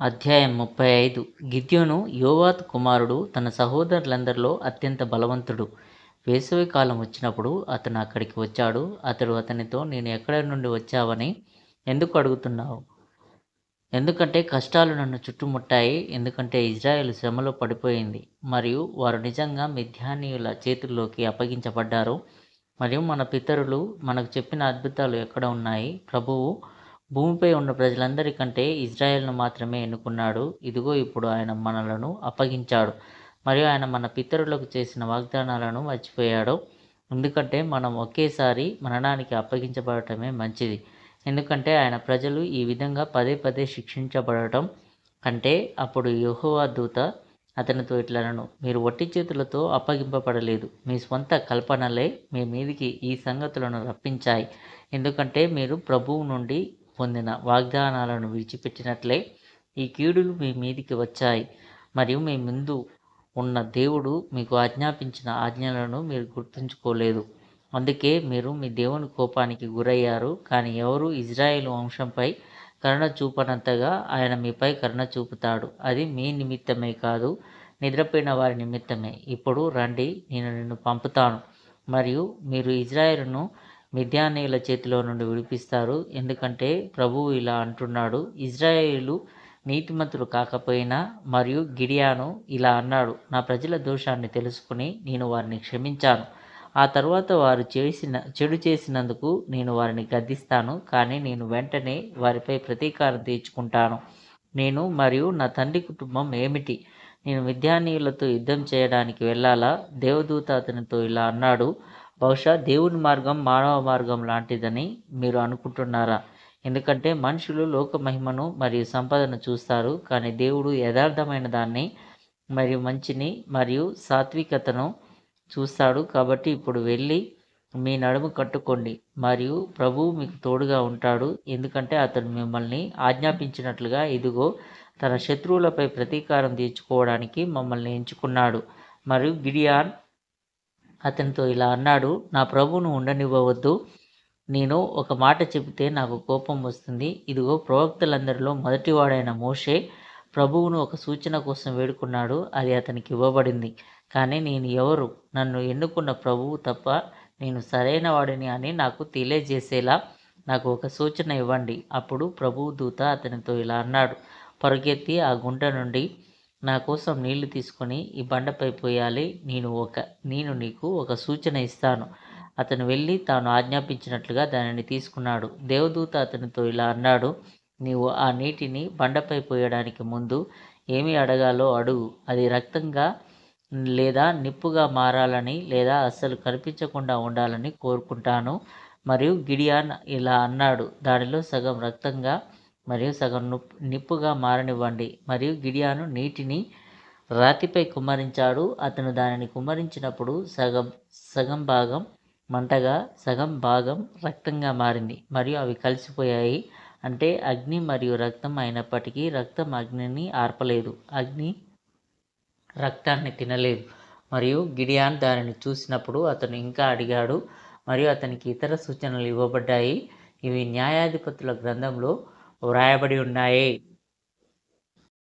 అధ్యాయం 35. గిద్యోను యోవాతు కుమారుడు, తన సహోదరులందరిలో అత్యంత బలవంతుడు. వేసవి కాలం వచ్చినప్పుడు అతను అక్కడికి వచ్చాడు. అతడు అతనితో, నేను ఎక్కడి నుండి వచ్చావని ఎందుకు అడుగుతున్నావు? ఎందుకంటే కష్టాలు నన్ను చుట్టుముట్టాయి. ఎందుకంటే ఇజ్రాయేలు శ్రమలో పడిపోయింది మరియు వారు నిజంగా మిద్యానీయుల చేతుల్లోకి అప్పగించబడ్డారు. మరియు మన పితరులు మనకు చెప్పిన అద్భుతాలు ఎక్కడ ఉన్నాయి? ప్రభువు భూమిపై ఉన్న ప్రజలందరికంటే ఇజ్రాయెల్ను మాత్రమే ఎన్నుకున్నాడు. ఇదిగో ఇప్పుడు ఆయన మనలను అప్పగించాడు మరియు ఆయన మన పితరులకు చేసిన వాగ్దానాలను మర్చిపోయాడు. ఎందుకంటే మనం ఒకేసారి మరణానికి అప్పగించబడటమే మంచిది. ఎందుకంటే ఆయన ప్రజలు ఈ విధంగా పదే పదే శిక్షించబడటం కంటే. అప్పుడు యెహోవా దూత అతనితో ఇట్లనెను, మీరు వట్టి చేతులతో అప్పగింపబడలేదు. మీ స్వంత కల్పనలే మీ మీదికి ఈ సంగతులను రప్పించాయి. ఎందుకంటే మీరు ప్రభువు నుండి పొందిన వాగ్దానాలను విడిచిపెట్టినట్లే ఈ కీడులు మీ మీదికి వచ్చాయి. మరియు మీ ముందు ఉన్న దేవుడు మీకు ఆజ్ఞాపించిన ఆజ్ఞలను మీరు గుర్తుంచుకోలేదు. అందుకే మీరు మీ దేవుని కోపానికి గురయ్యారు. కానీ ఎవరు ఇజ్రాయేలు వంశంపై కరుణ చూపనంతగా ఆయన మీపై కరుణ చూపుతాడు. అది మీ నిమిత్తమే కాదు, నిద్రపోయిన వారి నిమిత్తమే. ఇప్పుడు రండి, నేను నిన్ను పంపుతాను మరియు మీరు ఇజ్రాయేలును మిద్యానీయుల చేతిలో నుండి విడిపిస్తారు. ఎందుకంటే ప్రభువు ఇలా అంటున్నాడు, ఇజ్రాయేలు నీతిమంతులు కాకపోయినా. మరియు గిడియోను ఇలా అన్నాడు, నా ప్రజల దోషాన్ని తెలుసుకుని నేను వారిని క్షమించాను. ఆ తరువాత వారు చెడు చేసినందుకు నేను వారిని గద్దిస్తాను. కానీ నేను వెంటనే వారిపై ప్రతీకారం తీర్చుకుంటాను. నేను మరియు నా తండ్రి కుటుంబం ఏమిటి? నేను మిద్యానీయులతో యుద్ధం చేయడానికి వెళ్ళాలా? దేవదూత అతనితో ఇలా అన్నాడు, బహుశా దేవుని మార్గం మానవ మార్గం లాంటిదని మీరు అనుకుంటున్నారా? ఎందుకంటే మనుషులు లోక మహిమను మరియు సంపదను చూస్తారు, కానీ దేవుడు యథార్థమైన దాన్ని మరియు మంచిని మరియు సాత్వికతను చూస్తాడు. కాబట్టి ఇప్పుడు వెళ్ళి మీ నడుము కట్టుకోండి మరియు ప్రభువు మీకు తోడుగా ఉంటాడు. ఎందుకంటే అతడు మిమ్మల్ని ఆజ్ఞాపించినట్లుగా ఇదిగో తన శత్రువులపై ప్రతీకారం తీర్చుకోవడానికి మమ్మల్ని ఎంచుకున్నాడు. మరియు గిడియోను అతనితో ఇలా అన్నాడు, నా ప్రభువును ఉండనివ్వవద్దు. నేను ఒక మాట చెబితే నాకు కోపం వస్తుంది. ఇదిగో ప్రవక్తలందరిలో మొదటివాడైన మోషే ప్రభువును ఒక సూచన కోసం వేడుకున్నాడు. అది అతనికి ఇవ్వబడింది. కానీ నేను ఎవరు? నన్ను ఎన్నుకున్న ప్రభువు తప్ప నేను సరైన వాడిని అని నాకు తెలియజేసేలా నాకు ఒక సూచన ఇవ్వండి. అప్పుడు ప్రభువు దూత అతనితో ఇలా అన్నాడు, పరుగెత్తి ఆ గుంట నుండి నా కోసం నీళ్లు తీసుకొని ఈ బండపై పోయాలి. నేను నీకు ఒక సూచన ఇస్తాను. అతను వెళ్ళి తాను ఆజ్ఞాపించినట్లుగా దానిని తీసుకున్నాడు. దేవదూత అతనితో ఇలా అన్నాడు, నీవు ఆ నీటిని బండపై పోయడానికి ముందు ఏమి అడగాలో అడుగు. అది రక్తంగా లేదా నిప్పుగా మారాలని లేదా అస్సలు కనిపించకుండా ఉండాలని కోరుకుంటాను. మరియు గిడియోను ఇలా అన్నాడు, దానిలో సగం రక్తంగా మరియు సగం నిప్పుగా మారనివ్వండి. మరియు గిడియోను నీటిని రాతిపై కుమ్మరించాడు. అతను దానిని కుమ్మరించినప్పుడు సగం భాగం మంటగా సగం భాగం రక్తంగా మారింది మరియు అవి కలిసిపోయాయి. అంటే అగ్ని మరియు రక్తం అయినప్పటికీ రక్తం అగ్నిని ఆర్పలేదు, అగ్ని రక్తాన్ని తినలేదు. మరియు గిడియోను దానిని చూసినప్పుడు అతను ఇంకా అడిగాడు మరియు అతనికి ఇతర సూచనలు ఇవ్వబడ్డాయి. ఇవి న్యాయాధిపతుల గ్రంథంలో వ్రాయబడి ఉన్నాయి.